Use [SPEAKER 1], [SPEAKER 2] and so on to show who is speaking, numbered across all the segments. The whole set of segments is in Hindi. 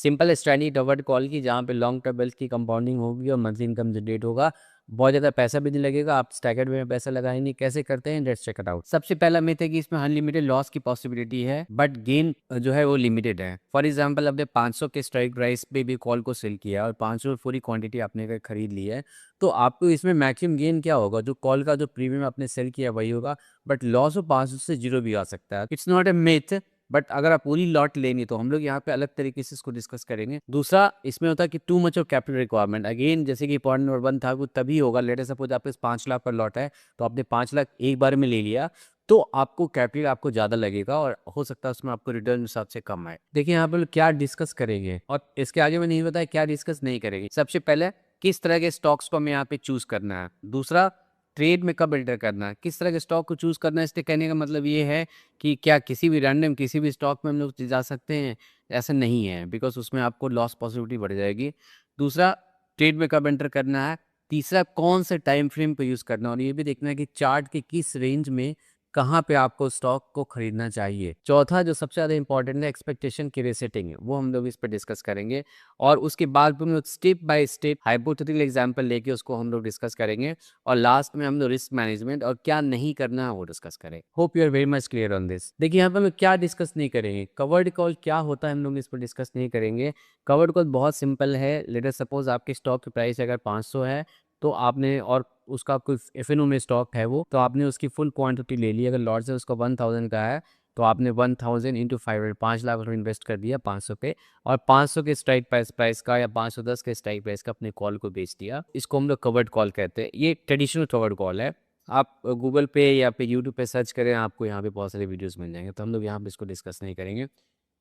[SPEAKER 1] सिंपल स्ट्रैटेजी टॉवर्ड कॉल की, जहाँ पे लॉन्ग टर्म वेल्थ की कंपाउंडिंग होगी और मंथली इनकम जनरेट होगा। बहुत ज़्यादा पैसा भी नहीं लगेगा, आप स्टैगर्ड वे में पैसा लगाएंगे। कैसे करते हैं, लेट्स चेक इट आउट। सबसे पहला मिथ है कि इसमें अनलिमिटेड लॉस की पॉसिबिलिटी है, बट गेन जो है वो लिमिटेड है। फॉर एग्जांपल, आपने 500 के स्ट्राइक प्राइस पे भी कॉल को सेल किया और 500 पूरी क्वांटिटी आपने अगर खरीद ली है, तो आपको इसमें मैक्सिमम गेन क्या होगा, जो कॉल का जो प्रीमियम आपने सेल किया वही होगा, बट लॉस ऑफ 500 से जीरो भी आ सकता है। It's not a myth, but अगर आप पूरी लॉट लेंगे तो हम लोग यहाँ पे अलग तरीके से इसको डिस्कस करेंगे। दूसरा इसमें होता है कि too much of capital requirement. Again, जैसे कि पॉइंट नंबर 1 था, वो तभी होगा, लेटर सपोज आपके 5 लाख का लॉट है, तो आपने 5 लाख एक बार में ले लिया, तो आपको कैपिटल आपको ज़्यादा लगेगा और हो सकता है उसमें आपको रिटर्न हिसाब से कम आए। देखिए यहाँ पर क्या डिस्कस करेंगे, और इसके आगे मैं नहीं बताया क्या डिस्कस नहीं करेंगे। सबसे पहले किस तरह के स्टॉक्स को हमें यहाँ पे चूज करना है। दूसरा, ट्रेड में कब एंटर करना है, किस तरह के स्टॉक को चूज करना है। इसलिए कहने का मतलब ये है कि क्या किसी भी रैंडम किसी भी स्टॉक में हम लोग जा सकते हैं, ऐसा नहीं है, बिकॉज उसमें आपको लॉस पॉसिबिलिटी बढ़ जाएगी। दूसरा, ट्रेड में कब एंटर करना है। तीसरा, कौन से टाइम फ्रेम पे यूज़ करना है, और ये भी देखना है कि चार्ट के किस रेंज में कहाँ पे आपको स्टॉक को खरीदना चाहिए। चौथा, जो सबसे ज़्यादा इंपॉर्टेंट है, एक्सपेक्टेशन की रीसेटिंग है, वो हम लोग इस पर डिस्कस करेंगे। और उसके बाद हम लोग step by step hypothetical example लेके उसको हम लोग डिस्कस करेंगे। और लास्ट में हम लोग रिस्क मैनेजमेंट और क्या नहीं करना है वो डिस्कस करें। Hope you are very much clear on this. देखिए यहाँ पे हम क्या डिस्कस नहीं करेंगे, कवर्ड कॉल क्या होता है हम लोग इस पर डिस्कस नहीं करेंगे। कवर्ड कॉल बहुत सिंपल है। लेट अस सपोज आपके स्टॉक की प्राइस अगर 500 है, तो आपने, और उसका कोई एफएनओ में स्टॉक है वो, तो आपने उसकी फुल क्वांटिटी ले ली। अगर लॉट से उसका 1000 का है, तो आपने 1000 इंटू 500 5 लाख रुपये इन्वेस्ट कर दिया 500 पे, और 500 के स्ट्राइक प्राइस का या 510 के स्ट्राइक प्राइस का अपने कॉल को बेच दिया। इसको हम लोग कवर्ड कॉल कहते हैं। ये ट्रेडिशनल कवर्ड कॉल है। आप गूगल पे या पे यूट्यूब पे सर्च करें, आपको यहाँ पे बहुत सारे वीडियोस मिल जाएंगे, तो हम लोग यहाँ पे इसको डिस्कस नहीं करेंगे।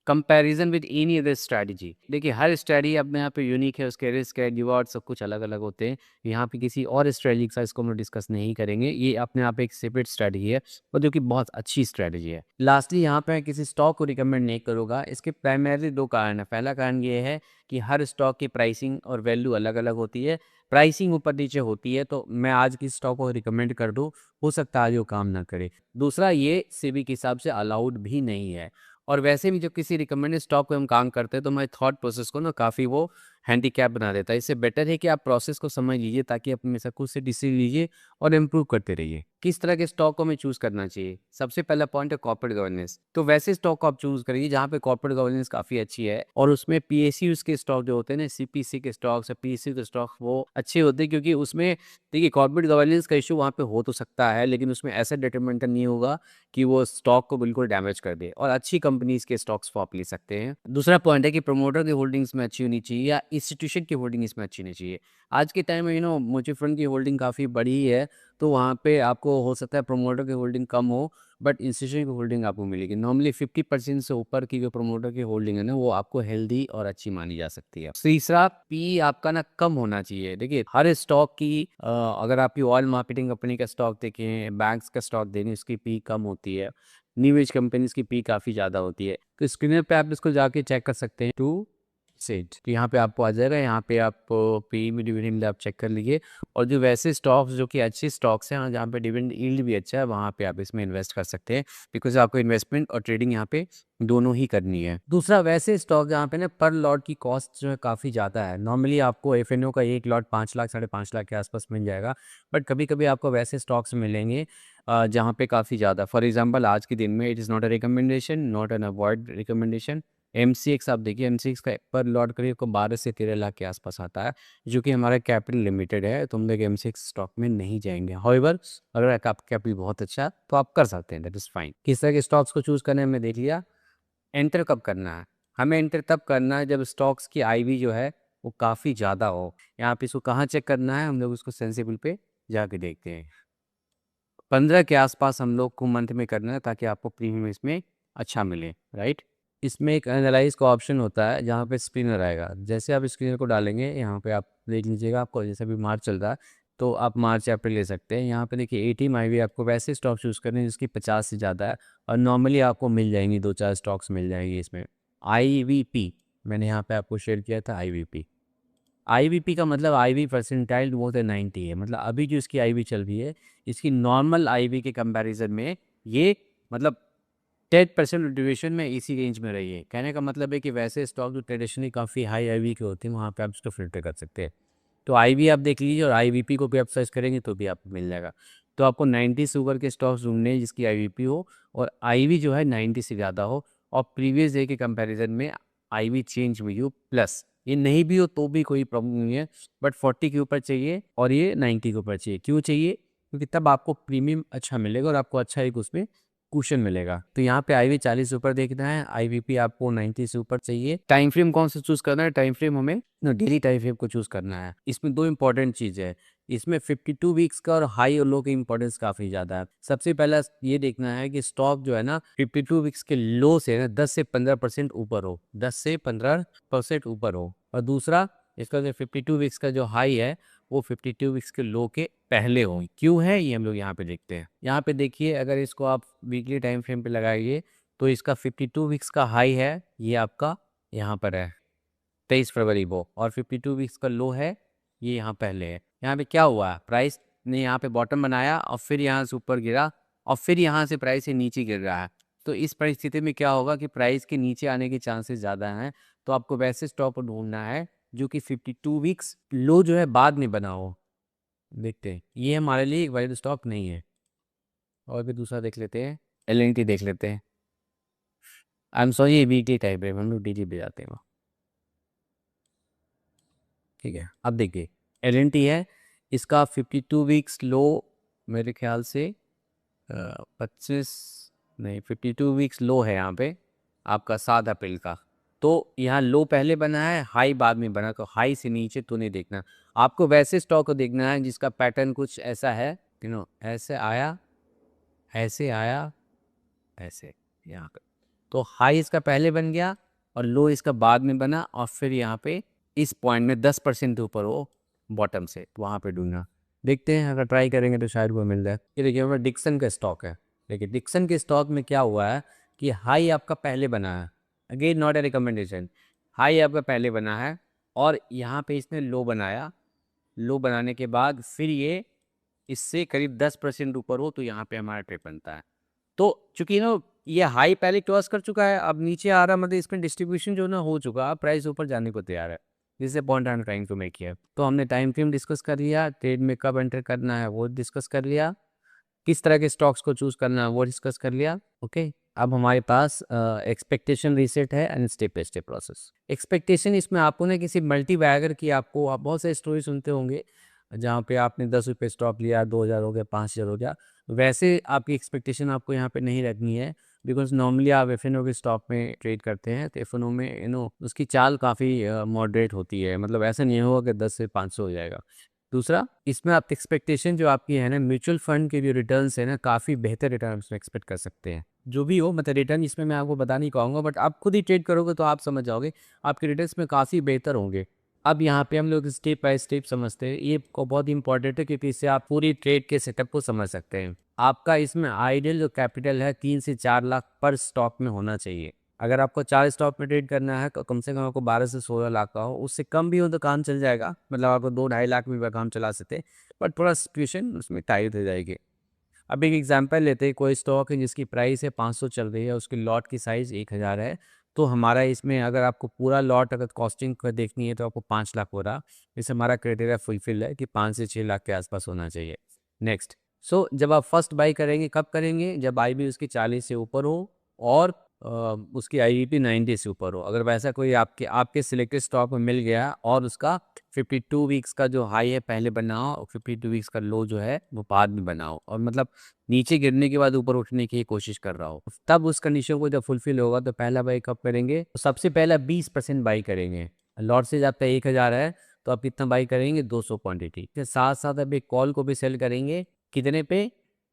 [SPEAKER 1] Comparison with any other strategy. देखिए हर स्ट्रैटेजी अपने यहाँ पे यूनिक है, उसके रिस्क है, रिवॉर्ड सब कुछ अलग अलग होते हैं। यहाँ पे किसी और स्ट्रैटेजी का इसको हम लोग डिस्कस नहीं करेंगे। ये अपने आप एक सेपरेट स्ट्रैटेजी है, और जो कि बहुत अच्छी स्ट्रैटेजी है। लास्टली यहाँ पे मैं किसी स्टॉक को रिकमेंड नहीं करूँगा। इसके प्राइमरी दो कारण है। पहला कारण ये है कि हर स्टॉक की प्राइसिंग और वैल्यू अलग अलग होती है। प्राइसिंग ऊपर नीचे होती है, तो मैं आज किसी स्टॉक को रिकमेंड कर दूँ, हो सकता है आज वो काम ना करे। दूसरा, ये सेबी के हिसाब से अलाउड भी नहीं है। और वैसे भी जब किसी रिकमेंडेड स्टॉक पे हम काम करते हैं, तो हमारे थॉट प्रोसेस को ना काफ़ी वो हैंडीकैप बना देता है। इससे बेटर है कि आप प्रोसेस को समझ लीजिए, ताकि अपने से खुद से डिसीजन लीजिए और इम्प्रूव करते रहिए। किस तरह के स्टॉक को हमें चूज़ करना चाहिए। सबसे पहला पॉइंट है कॉर्पोरेट गवर्नेंस। तो वैसे स्टॉक को आप चूज़ करिए जहाँ पे कॉर्पोरेट गवर्नेंस काफ़ी अच्छी है, और उसमें पीएसयूज के स्टॉक जो होते हैं ना, सीपीसी के स्टॉक्स या पीएसयू के स्टॉक, वो अच्छे होते हैं। क्योंकि उसमें देखिए कॉर्पोरेट गवर्नेंस का इशू वहाँ पे हो तो सकता है, लेकिन उसमें ऐसा डिटरमिनेंट नहीं होगा कि वो स्टॉक को बिल्कुल डैमेज कर दे, और अच्छी कंपनीज के स्टॉक्स को आप ले सकते हैं। दूसरा पॉइंट है कि प्रमोटर की होल्डिंग्स में अच्छी होनी चाहिए, या इंस्टीट्यूशन की होल्डिंग इसमें अच्छी होनी चाहिए। आज के टाइम में म्यूचुअल फंड की होल्डिंग काफ़ी बड़ी है, तो वहाँ पे आपको हो सकता है प्रमोटर की होल्डिंग कम हो, बट इंस्टीट्यूशन की होल्डिंग आपको मिलेगी। नॉर्मली 50% से ऊपर की जो प्रमोटर की होल्डिंग है ना, वो आपको हेल्दी और अच्छी मानी जा सकती है। तीसरा, पी आपका ना कम होना चाहिए। देखिए हर स्टॉक की अगर आपकी ऑयल मार्केटिंग कंपनी का स्टॉक देखें, बैंक्स का स्टॉक देखें, उसकी पी कम होती है। न्यू एज कंपनीज की पी काफ़ी ज़्यादा होती है। तो स्क्रीनर पे आप इसको जाके चेक कर सकते हैं। टू सेट, तो यहाँ पे आपको आ जाएगा। यहाँ पे आप पी में डिविडेंड आप चेक कर लीजिए, और जो वैसे स्टॉक्स जो कि अच्छे स्टॉक्स हैं, जहाँ पे डिविडेंड यील्ड भी अच्छा है, वहाँ पे आप इसमें इन्वेस्ट कर सकते हैं। बिकॉज आपको इन्वेस्टमेंट और ट्रेडिंग यहाँ पे दोनों ही करनी है। दूसरा, वैसे स्टॉक जहाँ पे ना पर लॉट की कॉस्ट जो है काफ़ी ज़्यादा है। नॉर्मली आपको एफएनओ का एक लॉट 5 लाख 5.5 लाख के आसपास मिल जाएगा, बट कभी कभी आपको वैसे स्टॉक्स मिलेंगे जहाँ पे काफ़ी ज़्यादा। फॉर एग्जांपल आज के दिन में it is not a recommendation, not an avoid recommendation. MCX आप देखिए, एमसीएक्स का पर लॉट करीब को 12 से 13 लाख के आसपास आता है, जो कि हमारा कैपिटल लिमिटेड है, तो हम लोग एमसीएक्स स्टॉक में नहीं जाएंगे। हाउएवर, अगर आपका कैपिटल बहुत अच्छा है तो आप कर सकते हैं, दैट इज़ फाइन। किस तरह के स्टॉक्स को चूज़ करने हमने देख लिया। एंटर कब करना है। हमें एंटर तब करना है जब स्टॉक्स की आईवी जो है वो काफ़ी ज़्यादा हो। यहाँ पे इसको कहाँ चेक करना है, हम लोग उसको सेंसिबल पे जाके देखते हैं। 15 के आसपास हम लोग को मंथ में करना है, ताकि आपको प्रीमियम इसमें अच्छा मिले, राइट। इसमें एक एनालाइज का ऑप्शन होता है, जहाँ पे स्क्रीनर आएगा। जैसे आप स्क्रीनर को डालेंगे, यहाँ पे आप देख लीजिएगा, आपको जैसे भी मार्च चल रहा है, तो आप मार्च अप्रैल ले सकते हैं। यहाँ पे देखिए एटीएम आईवी, आपको वैसे स्टॉक चूज़ करने हैं जिसकी 50 से ज़्यादा है, और नॉर्मली आपको मिल जाएंगी 2-4 स्टॉक्स मिल जाएंगी इसमें। आईवीपी मैंने यहाँ पे आपको शेयर किया था। आईवीपी, आईवीपी का मतलब आईवी परसेंटाइल मोर देन 90 है। मतलब अभी जो इसकी आईवी चल रही है, इसकी नॉर्मल आईवी के कंपैरिजन में ये मतलब 10% ड्यूरेशन में इसी रेंज में रही है। कहने का मतलब है कि वैसे स्टॉक जो ट्रेडिशनली काफ़ी हाई आईवी के होते हैं वहाँ पे आप इसको फिल्टर कर सकते हैं। तो आईवी आप देख लीजिए और आईवीपी को भी आप सर्च करेंगे तो भी आपको मिल जाएगा। तो आपको 90 से ऊपर के स्टॉक्स ढूंढने हैं जिसकी आईवीपी हो और आईवी जो है 90 से ज़्यादा हो और प्रीवियस डे के कंपैरिजन में आईवी चेंज हुई हो प्लस। ये नहीं भी हो तो भी कोई प्रॉब्लम नहीं है, बट 40 के ऊपर चाहिए और ये 90 के ऊपर चाहिए। क्यों चाहिए? क्योंकि तब आपको प्रीमियम अच्छा मिलेगा और आपको अच्छा एक उसमें कुशन मिलेगा। तो यहाँ पे आईवी 40 से ऊपर देखना है, आईवीपी आपको 90 से ऊपर चाहिए। टाइम फ्रेम कौन सा चूज करना है? टाइम फ्रेम हमें डेली टाइम फ्रेम को चूज करना है। इसमें दो इंपॉर्टेंट चीज़ है, इसमें 52 वीक्स का और हाई और लो की इंपॉर्टेंस काफ़ी ज़्यादा है। सबसे पहला ये देखना है कि स्टॉक जो है ना 52 वीक्स के लो से ना 10 से 15% ऊपर हो, 10 से 15% ऊपर हो। और दूसरा इसका जो 52 वीक्स का जो हाई है वो 52 वीक्स के लो के पहले हो। क्यों है ये हम लोग यहाँ पे देखते हैं। यहाँ पे देखिए, अगर इसको आप वीकली टाइम फ्रेम पे लगाइए तो इसका 52 वीक्स का हाई है, ये आपका यहाँ पर है 23 फरवरी को, और 52 वीक्स का लो है ये यहाँ पहले है। यहाँ पे क्या हुआ, प्राइस ने यहाँ पे बॉटम बनाया और फिर यहाँ से ऊपर गिरा और फिर यहाँ से प्राइस से नीचे गिर रहा है। तो इस परिस्थिति में क्या होगा कि प्राइस के नीचे आने के चांसेस ज़्यादा हैं। तो आपको वैसे स्टॉक को ढूंढना है जो कि 52 वीक्स लो जो है बाद में बना हो। देखते हैं, ये हमारे लिए एक वैलिड स्टॉक नहीं है। और भी दूसरा देख लेते हैं, एल देख लेते हैं। आई एम सॉरी, ये वीकली टाइप है, हम लोग डेली पे जाते हैं। ठीक है, अब देखिए एल है, इसका 52 वीक्स लो मेरे ख्याल से 25 नहीं 52 वीक्स लो है यहाँ पे आपका 7 अप्रैल का। तो यहाँ लो पहले बना है, हाई बाद में बना, तो हाई से नीचे तो नहीं देखना। आपको वैसे स्टॉक को देखना है जिसका पैटर्न कुछ ऐसा है, ऐसे आया, ऐसे आया, ऐसे यहाँ पे। तो हाई इसका पहले बन गया और लो इसका बाद में बना और फिर यहाँ पे इस पॉइंट में 10% ऊपर हो बॉटम से, तो वहाँ पे ढूंढना। देखते हैं, अगर ट्राई करेंगे तो शायद वो मिल जाए। ये देखिए हमारा डिक्सन का स्टॉक है। देखिए डिक्सन के स्टॉक में क्या हुआ है कि हाई आपका पहले बना है, again not a recommendation, high आपका पहले बना है और यहाँ पे इसने लो बनाया। लो बनाने के बाद फिर ये इससे करीब 10% ऊपर हो तो यहाँ पे हमारा ट्रेप बनता है। तो चूंकि ये हाई पहले क्रॉस कर चुका है, अब नीचे आ रहा, मतलब इसमें डिस्ट्रीब्यूशन जो ना हो चुका, प्राइस ऊपर जाने को तैयार है। This is point I am trying to make here. तो हमने टाइम फ्रेम डिस्कस कर लिया, ट्रेड में कब एंटर करना है वो डिस्कस कर लिया, किस तरह के स्टॉक्स को चूज करना है वो डिस्कस कर लिया। ओके, अब हमारे पास एक्सपेक्टेशन रीसेट है and step by step process. Expectation, इसमें आपको ना किसी मल्टी बैगर की, आपको आप बहुत सारी स्टोरी सुनते होंगे जहाँ पे आपने 10 रुपये स्टॉक लिया, 2000 हो गया, 5000 हो गया। वैसे आपकी एक्सपेक्टेशन आपको यहाँ पे नहीं रखनी है, बिकॉज नॉर्मली आप एफ के स्टॉक में ट्रेड करते हैं तो एफ में उसकी चाल काफ़ी मॉडरेट होती है, मतलब ऐसा नहीं होगा कि 10 से 500 हो जाएगा। दूसरा, इसमें आप एक्सपेक्टेशन जो आपकी है ना, म्यूचुअल फंड के जो रिटर्न्स है ना, काफ़ी बेहतर रिटर्न उसमें एक्सपेक्ट कर सकते हैं। जो भी हो, मतलब रिटर्न इसमें मैं आपको बता नहीं पाऊंगा, बट आप खुद ही ट्रेड करोगे तो आप समझ जाओगे आपके रिटर्न्स में काफ़ी बेहतर होंगे। अब यहाँ पे हम लोग स्टेप बाय स्टेप समझते हैं, ये बहुत इंपॉर्टेंट है क्योंकि इससे आप पूरी ट्रेड के सेटअप को समझ सकते हैं। आपका इसमें आइडियल जो कैपिटल है 3 से 4 लाख पर स्टॉक में होना चाहिए। अगर आपको 4 स्टॉक में ट्रेड करना है तो कम से कम आपको 12 से 16 लाख का हो, उससे कम भी हो तो काम चल जाएगा, मतलब आपको 2-2.5 लाख में भी काम चला सकते हैं, बट थोड़ा सिचुएशन उसमें टाइट हो जाएगी। अब एक एग्जांपल लेते हैं, कोई स्टॉक है जिसकी प्राइस है 500 चल रही है, उसकी लॉट की साइज़ 1000 है, तो हमारा इसमें अगर आपको पूरा लॉट अगर कॉस्टिंग कर देखनी है तो आपको 5 लाख हो रहा। इससे हमारा क्राइटेरिया फुलफिल है कि 5 से 6 लाख के आसपास होना चाहिए। नेक्स्ट, जब आप फर्स्ट बाई करेंगे कब करेंगे? जब आई बी उसकी 40 से ऊपर हो और उसकी आईवीपी 90 से ऊपर हो। अगर वैसा कोई आपके आपके सिलेक्टेड स्टॉक में मिल गया और उसका 52 वीक्स का जो हाई है पहले बनाओ और 52 वीक्स का लो जो है वो बाद में बनाओ, और मतलब नीचे गिरने के बाद ऊपर उठने की कोशिश कर रहा हो, तब उस कंडीशन को जब फुलफिल होगा तो पहला बाई कब करेंगे? तो सबसे पहला 20% बाई करेंगे। लॉट से आपका 1000 है तो आप कितना बाई करेंगे? 200 क्वांटिटी के साथ साथ अब एक कॉल को भी सेल करेंगे। कितने पे?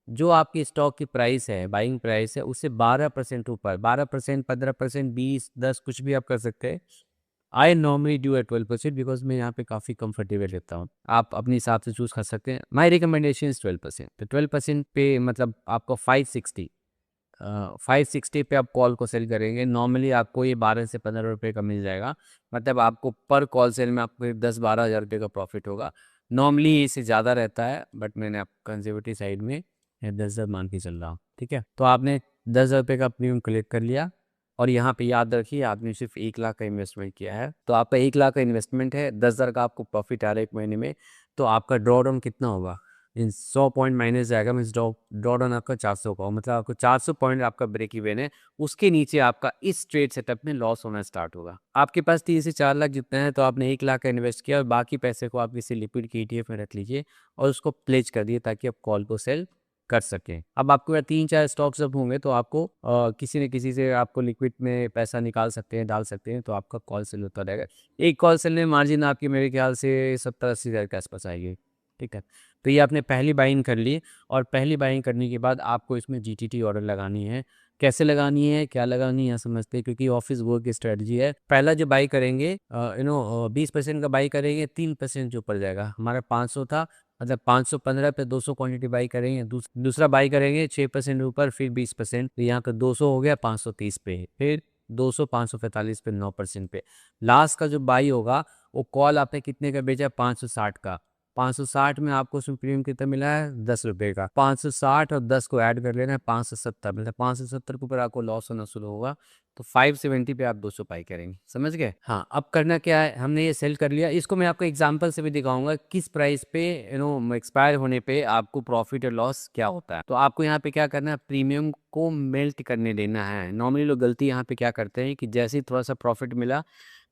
[SPEAKER 1] जो आपकी स्टॉक की प्राइस है, बाइंग प्राइस है, उससे 12% ऊपर, 12%, 15%, 20, 10 कुछ भी आप कर सकते हैं। I normally do at 12% because मैं यहाँ पे काफ़ी कंफर्टेबल रहता हूँ। आप अपने हिसाब से चूज़ कर सकते हैं। My recommendation is 12%। तो 12% पे मतलब आपको 560 पे आप कॉल को सेल करेंगे। नॉर्मली आपको ये 12 से 15 रुपये का मिल जाएगा, मतलब आपको पर कॉल सेल में आपको 10-12 हज़ार रुपये का प्रॉफिट होगा। नॉर्मली इससे ज़्यादा रहता है, बट मैंने आप कंजर्वेटिव साइड में 10,000 मान के चल रहा हूँ। ठीक है, तो आपने 10,000 रुपये का प्रीमियम कलेक्ट कर लिया। और यहाँ पे याद रखिए आपने सिर्फ 1 लाख का इन्वेस्टमेंट किया है, तो आपका 1 लाख का इन्वेस्टमेंट है, 10,000 का आपको प्रॉफिट आ रहा है एक महीने में, तो आपका ड्रॉ डाउन कितना होगा, इन 100 पॉइंट माइनस जाएगा, मीन्स ड्रॉ डाउन आपका 400 का हो, मतलब आपको 400 पॉइंट आपका ब्रेक इवन है। उसके नीचे आपका इस ट्रेड सेटअप में लॉस होना स्टार्ट होगा। आपके पास 3 से 4 लाख जितना है, तो आपने 1 लाख का इन्वेस्ट किया और बाकी पैसे को आप किसी लिक्विड के ETF में रख लीजिए और उसको प्लेज कर दिए ताकि आप कॉल को सेल कर सकें। अब आपके पास 3-4 स्टॉक्स जब होंगे तो आपको किसी न किसी से आपको लिक्विड में पैसा निकाल सकते हैं, डाल सकते हैं, तो आपका कॉल सेल होता रहेगा। एक कॉल सेल में मार्जिन आपकी मेरे ख्याल से 70-80 हज़ार के आसपास आएगी। ठीक है, तो ये आपने पहली बाइंग कर ली और पहली बाइंग करने के बाद आपको इसमें GTT ऑर्डर लगानी है। कैसे लगानी है, क्या लगानी है, यहाँ समझते हैं, क्योंकि ऑफिस वर्क की स्ट्रेटजी है। पहला जो बाई करेंगे 20% का बाई करेंगे, 3% जो ऊपर जाएगा। हमारा 500 था, मतलब 515 पे 200 क्वांटिटी बाई करेंगे। दूसरा बाई करेंगे 6% ऊपर, फिर 20%, तो यहाँ का 200 हो गया 530 पे, फिर 200 545 पे 9% पे। लास्ट का जो बाई होगा वो कॉल आपने कितने का बेचा, 560 का। 560 में आपको उसमें प्रीमियम कितना मिला है, 10 रुपये का। 560 और 10 को ऐड कर लेना है, 570, मतलब 570 के ऊपर आपको लॉस होना शुरू होगा, तो 570 पे आप 200 पाई करेंगे। समझ गए? हाँ, अब करना क्या है, हमने ये सेल कर लिया। इसको मैं आपको एग्जांपल से भी दिखाऊंगा किस प्राइस पे एक्सपायर होने पे आपको प्रॉफिट और लॉस क्या होता है। तो आपको यहाँ पे क्या करना है, प्रीमियम को मेल्ट करने देना है। नॉर्मली लोग गलती यहाँ पे क्या करते हैं कि जैसे ही थोड़ा सा प्रॉफिट मिला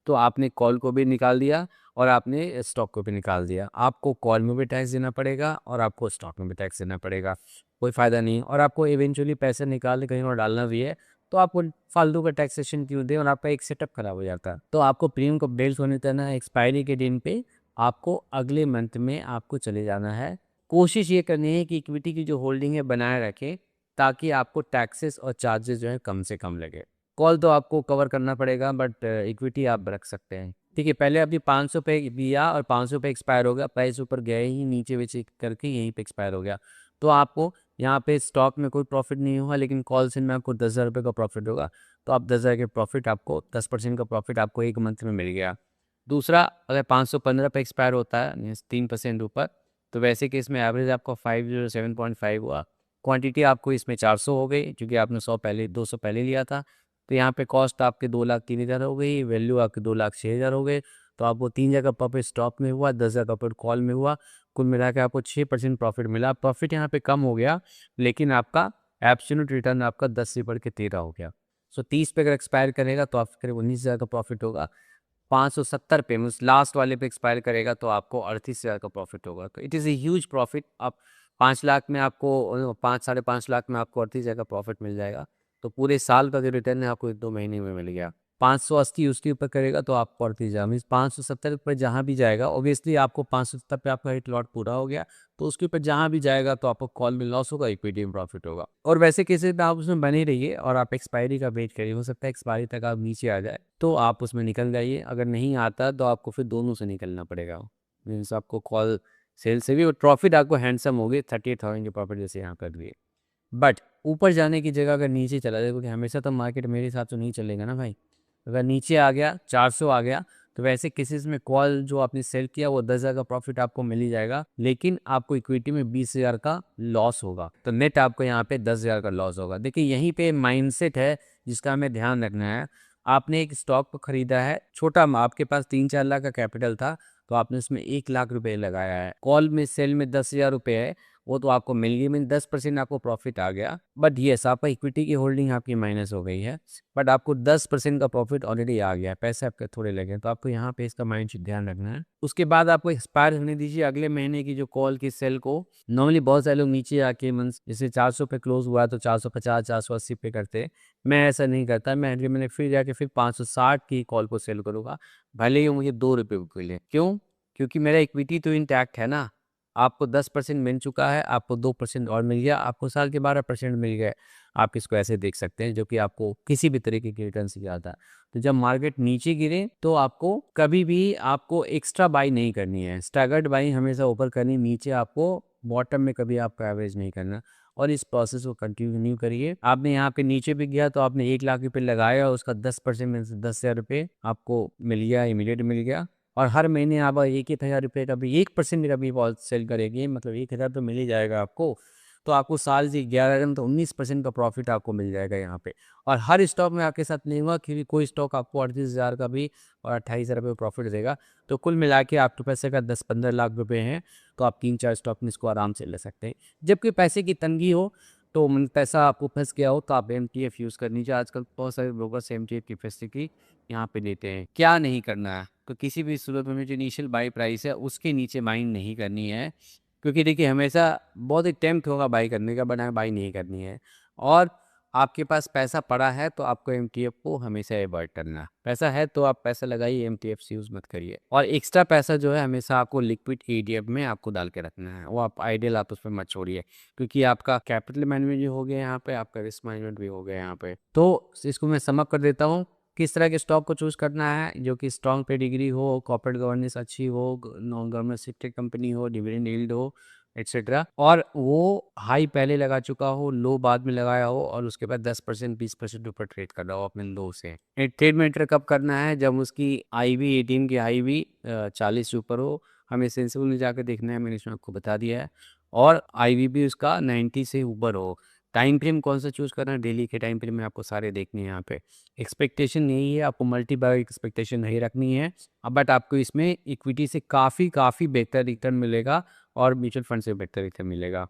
[SPEAKER 1] तो आपने कॉल को भी निकाल दिया और आपने स्टॉक को भी निकाल दिया। आपको कॉल में भी टैक्स देना पड़ेगा और आपको स्टॉक में भी टैक्स देना पड़ेगा, कोई फ़ायदा नहीं। और आपको इवेंचुअली पैसे निकाल के कहीं और डालना भी है, तो आपको फालतू का टैक्सेशन क्यों दें, और आपका एक सेटअप खराब हो जाता है। तो आपको प्रीमियम को बेल्ट होने देना है। एक्सपायरी के दिन पे आपको अगले मंथ में आपको चले जाना है। कोशिश ये करनी है कि इक्विटी की जो होल्डिंग है बनाए रखें, ताकि आपको टैक्सेस और चार्जेस जो है कम से कम लगे। कॉल तो आपको कवर करना पड़ेगा, बट इक्विटी आप रख सकते हैं। ठीक है, पहले अभी 500 पे दिया और 500 पे एक्सपायर हो गया, प्राइस ऊपर गया ही, नीचे बेचे करके यहीं पे एक्सपायर हो गया, तो आपको यहाँ पे स्टॉक में कोई प्रॉफिट नहीं होगा, लेकिन कॉल सेल में आपको 10,000 रुपये का प्रॉफिट होगा। तो आप 10,000 के प्रॉफिट, आपको 10% का प्रॉफिट आपको एक मंथ में मिल गया। दूसरा, अगर 515 पे एक्सपायर होता है 3% ऊपर, तो वैसे केस में एवरेज आपका 507.5 हुआ। क्वांटिटी आपको इसमें 400 हो गई, क्योंकि आपने 200 पहले लिया था। तो यहाँ पे कॉस्ट आपके 2,03,000 हो गई, वैल्यू आपके 2,06,000 हो गए। तो आपको 3 जगह प्रॉफिट स्टॉक में हुआ, 10,000 का प्रॉफिट कॉल में हुआ, कुल मिला के आपको 6% प्रॉफिट मिला। प्रॉफिट यहाँ पे कम हो गया, लेकिन आपका एब्सोल्यूट रिटर्न आपका 10 से बढ़ के 13 हो गया। सो 30 पे अगर एक्सपायर करेगा तो आपके करीब 19,000 का प्रॉफिट होगा। 570 पे मीन्स लास्ट वाले पे एक्सपायर करेगा तो आपको 38,000 का प्रॉफिट होगा। तो it is a huge profit. आप 5 लाख में आपको 5 साढ़े 5 लाख में आपको 38,000 का प्रॉफिट मिल जाएगा। तो पूरे साल का जो रिटर्न है आपको 1-2 महीने में मिल गया। 580 उसके ऊपर करेगा तो आपको 38,000 मीन्स 570 पर जहाँ भी जाएगा, ऑब्वियसली आपको 570 पे आपका हिट लॉट पूरा हो गया, तो उसके ऊपर जहाँ भी जाएगा तो आपको कॉल में लॉस होगा, इक्विटी में प्रॉफिट होगा। और वैसे केसेस में आप उसमें बने रहिए और आप एक्सपायरी का वेट करिए, हो सकता है एक्सपायरी तक आप नीचे आ जाए तो आप उसमें निकल जाइए। अगर नहीं आता तो आपको फिर दोनों से निकलना पड़ेगा। मीन्स आपको कॉल सेल से भी और प्रॉफिट आपको हैंडसम होगी, 38,000 की प्रॉफिट जैसे यहाँ कर दिए। बट ऊपर जाने की जगह अगर नीचे चला जाए, क्योंकि हमेशा तो मार्केट मेरे हिसाब से नहीं चलेगा ना भाई। अगर नीचे आ गया 400 आ गया, तो वैसे केसेस में कॉल जो आपने सेल किया वो 10,000 का प्रॉफिट आपको मिल ही जाएगा, लेकिन आपको इक्विटी में 20,000 का लॉस होगा। तो नेट आपको यहाँ पे 10,000 का लॉस होगा। देखिए यहीं पे माइंडसेट है जिसका हमें ध्यान रखना है। आपने एक स्टॉक को खरीदा है, छोटा आपके पास 3-4 लाख का कैपिटल था, तो आपने उसमें 1 लाख रुपए लगाया है। कॉल में सेल में 10,000 रुपये है, वो तो आपको मिल गई, मीन 10% आपको प्रॉफिट आ गया। बट येस, आपका इक्विटी की होल्डिंग आपकी माइनस हो गई है, बट आपको 10% का प्रॉफिट ऑलरेडी आ गया है, पैसे आपके थोड़े लगे, तो आपको यहाँ पे इसका माइंड ध्यान रखना है। उसके बाद आपको एक्सपायर होने दीजिए अगले महीने की जो कॉल की सेल को। नॉर्मली बहुत सारे लोग नीचे आके मंथ जैसे 400 पे क्लोज हुआ तो 450 480 पे करते हैं। मैं ऐसा नहीं करता, मैंने फिर जाके फिर 560 की कॉल को सेल करूँगा, भले ही मुझे 2 रुपये को ले। क्यों? क्योंकि मेरा इक्विटी तो इंटैक्ट है ना। आपको 10% मिल चुका है, आपको 2% और मिल गया, आपको साल के 12% मिल गए। आप इसको ऐसे देख सकते हैं, जो कि आपको किसी भी तरीके की रिटर्न से ज़्यादा। तो जब मार्केट नीचे गिरे तो आपको कभी भी आपको एक्स्ट्रा बाई नहीं करनी है, स्टैगर्ड बाई हमेशा ऊपर करनी, नीचे आपको बॉटम में कभी आपको एवरेज नहीं करना। और इस प्रोसेस को कंटिन्यू करिए। आपने यहाँ पे नीचे भी गया तो आपने 1 लाख रुपये लगाया, उसका 10% में से 10,000 रुपये आपको मिल गया, इमीडिएट मिल गया। और हर महीने आप 1-1 हज़ार रुपये का भी 1% का भी सेल करेंगे, मतलब 1,000 तो मिल ही जाएगा आपको। तो आपको साल से 11 तो 19% का प्रॉफिट आपको मिल जाएगा यहाँ पे। और हर स्टॉक में आपके साथ नहीं होगा, क्योंकि कोई स्टॉक आपको 38,000 का भी और 28,000 रुपये प्रॉफिट देगा। तो कुल मिला के आपके पैसे का 10-15 लाख रुपए हैं, तो आप 3-4 स्टॉक में इसको आराम से ले सकते हैं। जबकि पैसे की तंगी हो, तो पैसा आपको फंस गया हो, तो आप एमटीएफ यूज़ करनी चाहिए। आजकल बहुत सारे ब्रोकर्स एमटीएफ की फैसिलिटी यहाँ पे देते हैं। क्या नहीं करना है, तो किसी भी सूरत में जो इनिशियल बाई प्राइस है उसके नीचे बाइंग नहीं करनी है, क्योंकि देखिए हमेशा बहुत ही टेम्प्ट होगा बाई करने का, बट हमें बाई नहीं करनी है। और आपके पास पैसा पड़ा है तो आपको एमटीएफ को हमेशा अवॉइड करना है। पैसा है तो आप पैसा लगाइए, एमटीएफ से यूज़ मत करिए। और एक्स्ट्रा पैसा जो है हमेशा आपको लिक्विड ईटीएफ में आपको डाल के रखना है, वो आप आइडियल आप उसमें मत छोड़िए, क्योंकि आपका कैपिटल मैनेजमेंट भी हो गया यहाँ पे, आपका रिस्क मैनेजमेंट भी हो गया यहाँ पे। तो इसको मैं सम अप कर देता हूँ, किस तरह के स्टॉक को चूज़ करना है, जो कि स्ट्रॉन्ग पेडिग्री हो, कॉर्पोरेट गवर्नेंस अच्छी हो, नॉन गवर्नमेंट सेक्टर कंपनी हो, डिविडेंड यील्ड हो, एटसेट्रा, और वो हाई पहले लगा चुका हो, लो बाद में लगाया हो, और उसके बाद 10% 20% ऊपर ट्रेड कर रहा हो अपने लो से। ट्रेड में एंटर कब करना है, जब उसकी आईवी 18 की आईवी 40 से ऊपर हो। हमें सेंसिबल में जाकर देखना है, मैंने इसमें आपको बता दिया है। और आईवी भी उसका 90 से ऊपर हो। टाइम फ्रेम कौन सा चूज़ करना है, डेली के टाइम फ्रेम में आपको सारे देखने हैं यहाँ पे। एक्सपेक्टेशन यही है, आपको मल्टी बाय एक्सपेक्टेशन नहीं रखनी है, बट आपको इसमें इक्विटी से काफ़ी बेहतर रिटर्न मिलेगा और म्यूचुअल फंड से बेहतर रिटर्न मिलेगा।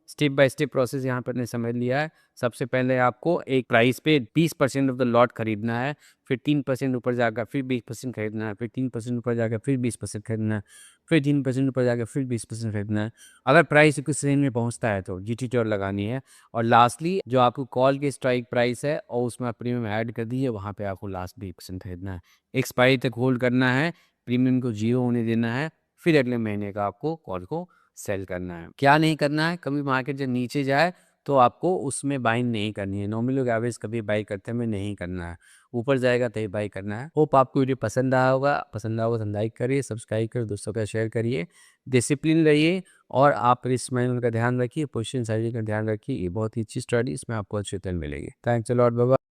[SPEAKER 1] स्टेप बाय स्टेप प्रोसेस यहाँ पर ने समझ लिया है। सबसे पहले आपको एक प्राइस पे 20% ऑफ द लॉट खरीदना है, फिर 3% ऊपर जाकर फिर 20% खरीदना है, फिर 3% ऊपर जाकर फिर 20% खरीदना है, फिर 3% ऊपर जाकर फिर 20% खरीदना है। अगर प्राइस कुछ रेंज में पहुँचता है तो जीटी और लगानी है। और लास्टली जो आपको कॉल की स्ट्राइक प्राइस है और उसमें आप प्रीमियम ऐड कर दीजिए, वहाँ पे आपको लास्ट 20% खरीदना है। एक्सपायरी तक होल्ड करना है, प्रीमियम को 0 होने देना है, फिर अगले महीने का आपको कॉल को सेल करना है। क्या नहीं करना है, कभी मार्केट जब नीचे जाए तो आपको उसमें बाइंग नहीं करनी है। नॉर्मली लोग एवरेज कभी बाई करते हैं, हमें नहीं करना है। ऊपर जाएगा तभी बाई करना है। होप आपको वीडियो पसंद आया होगा। पसंद आया होगा तो लाइक करिए, सब्सक्राइब करिए, दोस्तों का शेयर करिए। डिसिप्लिन रहिए और आप रिस्क मैनेजमेंट का ध्यान रखिए, पोजीशन साइज का ध्यान रखिए। ये बहुत ही अच्छी स्टडी, इसमें आपको अच्छी रिटर्न मिलेगी। Thanks a lot, bye bye.